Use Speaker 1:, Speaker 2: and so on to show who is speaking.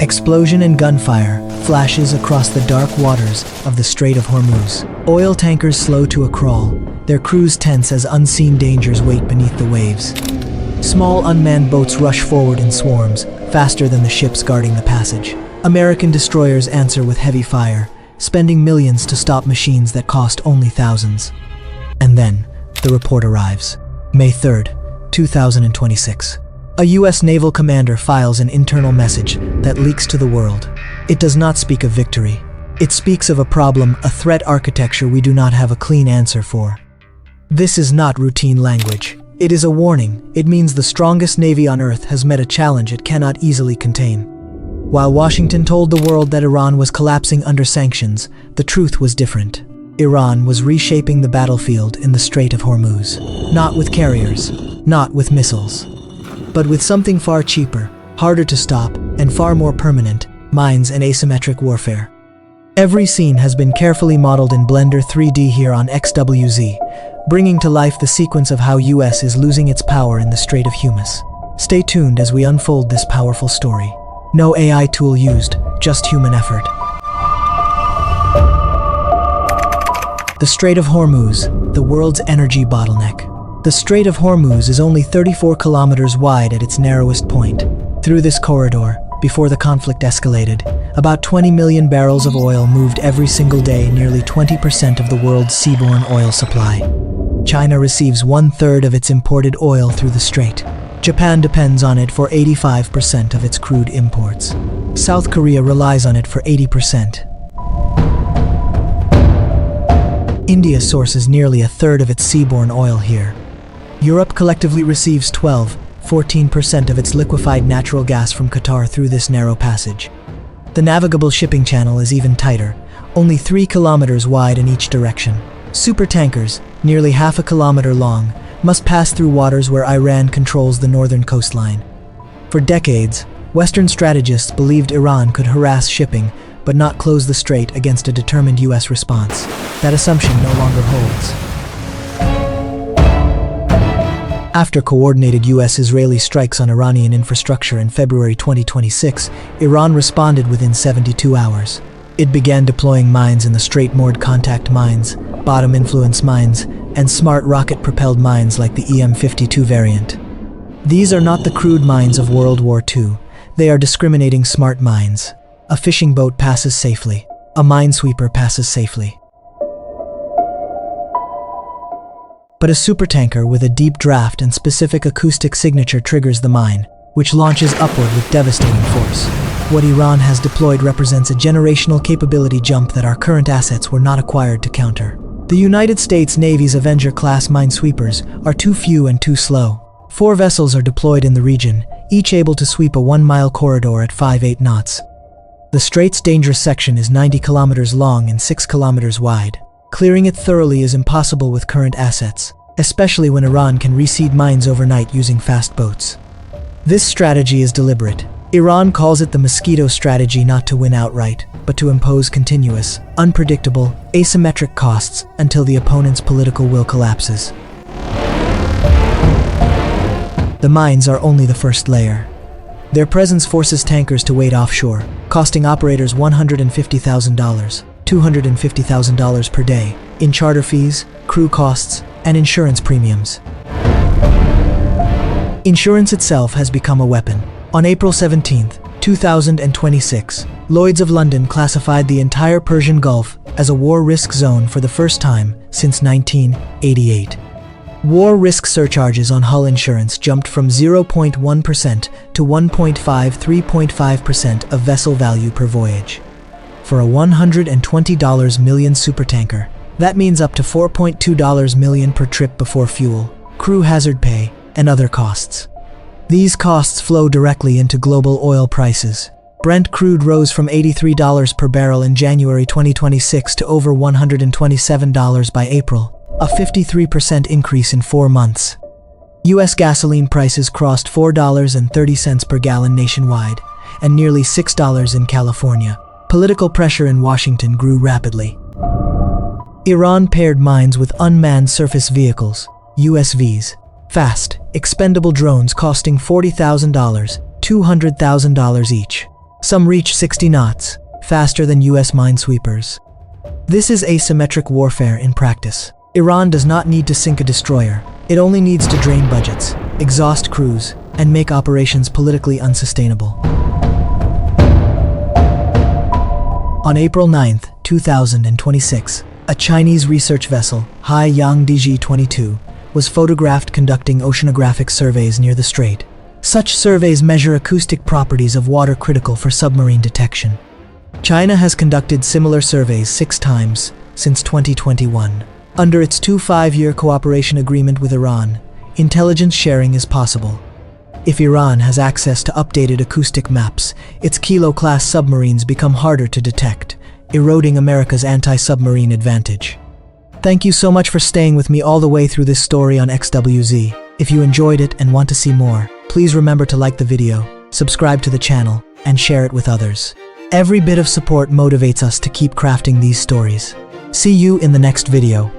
Speaker 1: Explosion and gunfire flashes across the dark waters of the Strait of Hormuz. Oil tankers slow to a crawl, their crews tense as unseen dangers wait beneath the waves. Small unmanned boats rush forward in swarms, faster than the ships guarding the passage. American destroyers answer with heavy fire, spending millions to stop machines that cost only thousands. And then, the report arrives. May 3rd, 2026. A U.S. naval commander files an internal message that leaks to the world. It does not speak of victory. It speaks of a problem, a threat architecture we do not have a clean answer for. This is not routine language. It is a warning. It means the strongest navy on Earth has met a challenge it cannot easily contain. While Washington told the world that Iran was collapsing under sanctions, the truth was different. Iran was reshaping the battlefield in the Strait of Hormuz. Not with carriers, not with missiles, but with something far cheaper, harder to stop, and far more permanent: mines and asymmetric warfare. Every scene has been carefully modeled in Blender 3D here on XWZ, bringing to life the sequence of how US is losing its power in the Strait of Hormuz. Stay tuned as we unfold this powerful story. No AI tool used, just human effort. The Strait of Hormuz, the world's energy bottleneck. The Strait of Hormuz is only 34 kilometers wide at its narrowest point. Through this corridor, before the conflict escalated, about 20 million barrels of oil moved every single day, nearly 20% of the world's seaborne oil supply. China receives 1/3 of its imported oil through the strait. Japan depends on it for 85% of its crude imports. South Korea relies on it for 80%. India sources nearly 1/3 of its seaborne oil here. Europe collectively receives 14% of its liquefied natural gas from Qatar through this narrow passage. The navigable shipping channel is even tighter, only 3 kilometers wide in each direction. Supertankers, nearly half a kilometer long, must pass through waters where Iran controls the northern coastline. For decades, Western strategists believed Iran could harass shipping, but not close the strait against a determined US response. That assumption no longer holds. After coordinated US-Israeli strikes on Iranian infrastructure in February 2026, Iran responded within 72 hours. It began deploying mines in the strait: moored contact mines, bottom influence mines, and smart rocket-propelled mines like the EM-52 variant. These are not the crude mines of World War II. They are discriminating smart mines. A fishing boat passes safely. A minesweeper passes safely. But a supertanker with a deep draft and specific acoustic signature triggers the mine, which launches upward with devastating force. What Iran has deployed represents a generational capability jump that our current assets were not acquired to counter. The United States Navy's Avenger-class minesweepers are too few and too slow. 4 vessels are deployed in the region, each able to sweep a 1-mile corridor at 5/8 knots. The strait's dangerous section is 90 kilometers long and 6 kilometers wide. Clearing it thoroughly is impossible with current assets, especially when Iran can reseed mines overnight using fast boats. This strategy is deliberate. Iran calls it the mosquito strategy, not to win outright, but to impose continuous, unpredictable, asymmetric costs until the opponent's political will collapses. The mines are only the first layer. Their presence forces tankers to wait offshore, costing operators $150,000. $250,000 per day, in charter fees, crew costs, and insurance premiums. Insurance itself has become a weapon. On April 17, 2026, Lloyd's of London classified the entire Persian Gulf as a war risk zone for the first time since 1988. War risk surcharges on hull insurance jumped from 0.1% to 1.53% of vessel value per voyage. For a $120 million supertanker, that means up to $4.2 million per trip before fuel, crew hazard pay, and other costs. These costs flow directly into global oil prices. Brent crude rose from $83 per barrel in January 2026 to over $127 by April, a 53% increase in 4 months. US gasoline prices crossed $4.30 per gallon nationwide, and nearly $6 in California. Political pressure in Washington grew rapidly. Iran paired mines with unmanned surface vehicles, USVs, fast, expendable drones costing $40,000, $200,000 each. Some reach 60 knots, faster than US minesweepers. This is asymmetric warfare in practice. Iran does not need to sink a destroyer. It only needs to drain budgets, exhaust crews, and make operations politically unsustainable. On April 9, 2026, a Chinese research vessel, Yang Di Zhi 22, was photographed conducting oceanographic surveys near the Strait. Such surveys measure acoustic properties of water critical for submarine detection. China has conducted similar surveys 6 times since 2021. Under its 5-year cooperation agreement with Iran, intelligence sharing is possible. If Iran has access to updated acoustic maps, its Kilo-class submarines become harder to detect, eroding America's anti-submarine advantage. Thank you so much for staying with me all the way through this story on XWZ. If you enjoyed it and want to see more, please remember to like the video, subscribe to the channel, and share it with others. Every bit of support motivates us to keep crafting these stories. See you in the next video.